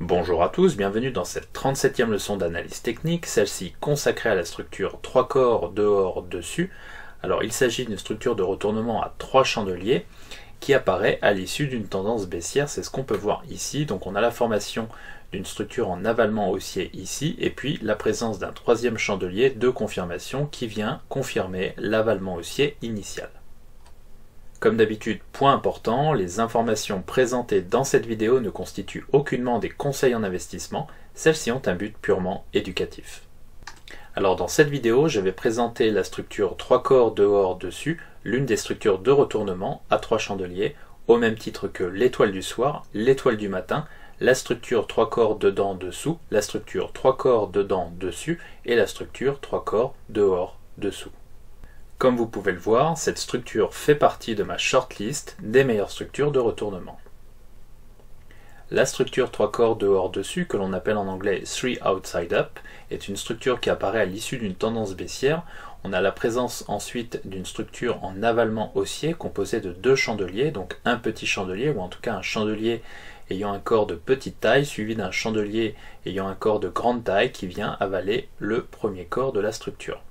Bonjour à tous, bienvenue dans cette 37e leçon d'analyse technique, celle-ci consacrée à la structure 3 corps dehors dessus. Alors il s'agit d'une structure de retournement à 3 chandeliers qui apparaît à l'issue d'une tendance baissière, c'est ce qu'on peut voir ici. Donc on a la formation d'une structure en avalement haussier ici, et puis la présence d'un troisième chandelier de confirmation qui vient confirmer l'avalement haussier initial. Comme d'habitude, point important, les informations présentées dans cette vidéo ne constituent aucunement des conseils en investissement, celles-ci ont un but purement éducatif. Alors dans cette vidéo, je vais présenter la structure 3 corps dehors dessus, l'une des structures de retournement à 3 chandeliers, au même titre que l'étoile du soir, l'étoile du matin, la structure 3 corps dedans dessous, la structure 3 corps dedans dessus et la structure 3 corps dehors dessous. Comme vous pouvez le voir, cette structure fait partie de ma shortlist des meilleures structures de retournement. La structure 3 corps dehors dessus, que l'on appelle en anglais 3 outside up, est une structure qui apparaît à l'issue d'une tendance baissière. On a la présence ensuite d'une structure en avalement haussier composée de 2 chandeliers, donc un petit chandelier, ou en tout cas un chandelier ayant un corps de petite taille, suivi d'un chandelier ayant un corps de grande taille qui vient avaler le premier corps de la structure.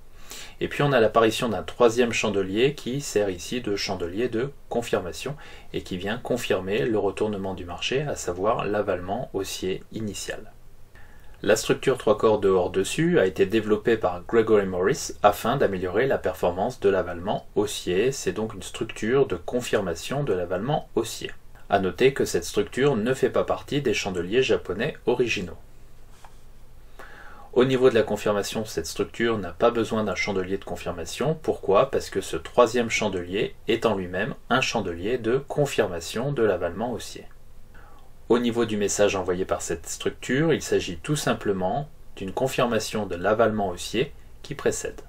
Et puis on a l'apparition d'un troisième chandelier qui sert ici de chandelier de confirmation et qui vient confirmer le retournement du marché, à savoir l'avalement haussier initial. La structure 3 corps dehors dessus a été développée par Gregory Morris afin d'améliorer la performance de l'avalement haussier. C'est donc une structure de confirmation de l'avalement haussier. A noter que cette structure ne fait pas partie des chandeliers japonais originaux. Au niveau de la confirmation, cette structure n'a pas besoin d'un chandelier de confirmation. Pourquoi? Parce que ce troisième chandelier est en lui-même un chandelier de confirmation de l'avalement haussier. Au niveau du message envoyé par cette structure, il s'agit tout simplement d'une confirmation de l'avalement haussier qui précède.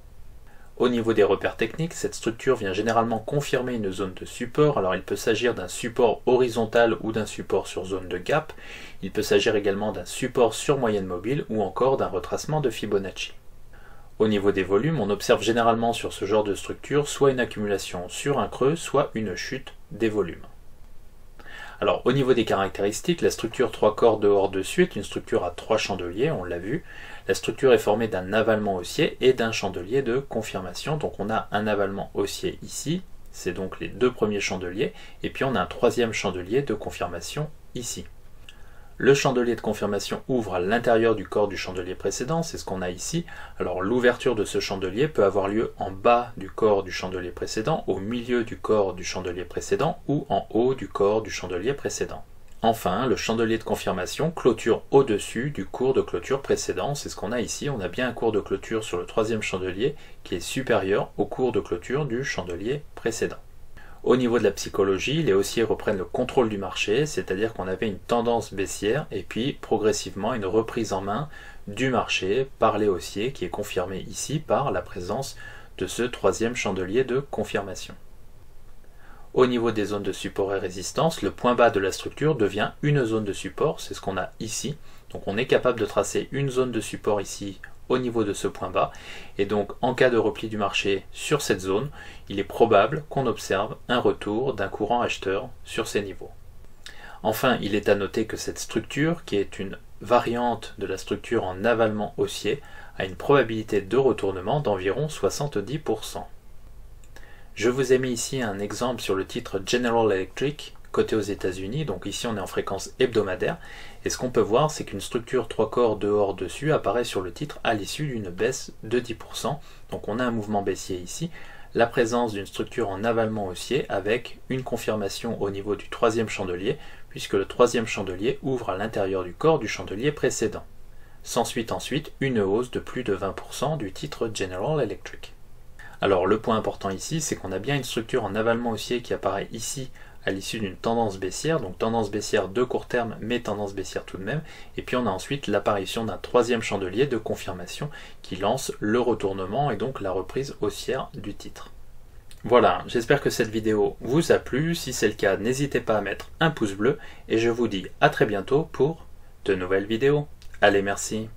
Au niveau des repères techniques, cette structure vient généralement confirmer une zone de support. Alors il peut s'agir d'un support horizontal ou d'un support sur zone de gap. Il peut s'agir également d'un support sur moyenne mobile ou encore d'un retracement de Fibonacci. Au niveau des volumes, on observe généralement sur ce genre de structure soit une accumulation sur un creux, soit une chute des volumes. Alors au niveau des caractéristiques, la structure 3 corps dehors dessus est une structure à 3 chandeliers, on l'a vu. La structure est formée d'un avalement haussier et d'un chandelier de confirmation. Donc on a un avalement haussier ici, c'est donc les deux premiers chandeliers, et puis on a un troisième chandelier de confirmation ici. Le chandelier de confirmation ouvre à l'intérieur du corps du chandelier précédent, c'est ce qu'on a ici. Alors l'ouverture de ce chandelier peut avoir lieu en bas du corps du chandelier précédent, au milieu du corps du chandelier précédent ou en haut du corps du chandelier précédent. Enfin, le chandelier de confirmation clôture au-dessus du cours de clôture précédent, c'est ce qu'on a ici. On a bien un cours de clôture sur le troisième chandelier qui est supérieur au cours de clôture du chandelier précédent. Au niveau de la psychologie, les haussiers reprennent le contrôle du marché, c'est-à-dire qu'on avait une tendance baissière et puis progressivement une reprise en main du marché par les haussiers qui est confirmée ici par la présence de ce troisième chandelier de confirmation. Au niveau des zones de support et résistance, le point bas de la structure devient une zone de support, c'est ce qu'on a ici. Donc on est capable de tracer une zone de support ici au niveau de ce point bas, et donc en cas de repli du marché sur cette zone, il est probable qu'on observe un retour d'un courant acheteur sur ces niveaux. Enfin, il est à noter que cette structure, qui est une variante de la structure en avalement haussier, a une probabilité de retournement d'environ 70%. Je vous ai mis ici un exemple sur le titre General Electric, coté aux États-Unis, donc ici on est en fréquence hebdomadaire, et ce qu'on peut voir c'est qu'une structure 3 corps dehors dessus apparaît sur le titre à l'issue d'une baisse de 10%, donc on a un mouvement baissier ici, la présence d'une structure en avalement haussier avec une confirmation au niveau du troisième chandelier, puisque le troisième chandelier ouvre à l'intérieur du corps du chandelier précédent. S'ensuit ensuite une hausse de plus de 20% du titre General Electric. Alors le point important ici, c'est qu'on a bien une structure en avalement haussier qui apparaît ici à l'issue d'une tendance baissière, donc tendance baissière de court terme, mais tendance baissière tout de même, et puis on a ensuite l'apparition d'un troisième chandelier de confirmation qui lance le retournement et donc la reprise haussière du titre. Voilà, j'espère que cette vidéo vous a plu, si c'est le cas, n'hésitez pas à mettre un pouce bleu, et je vous dis à très bientôt pour de nouvelles vidéos. Allez, merci.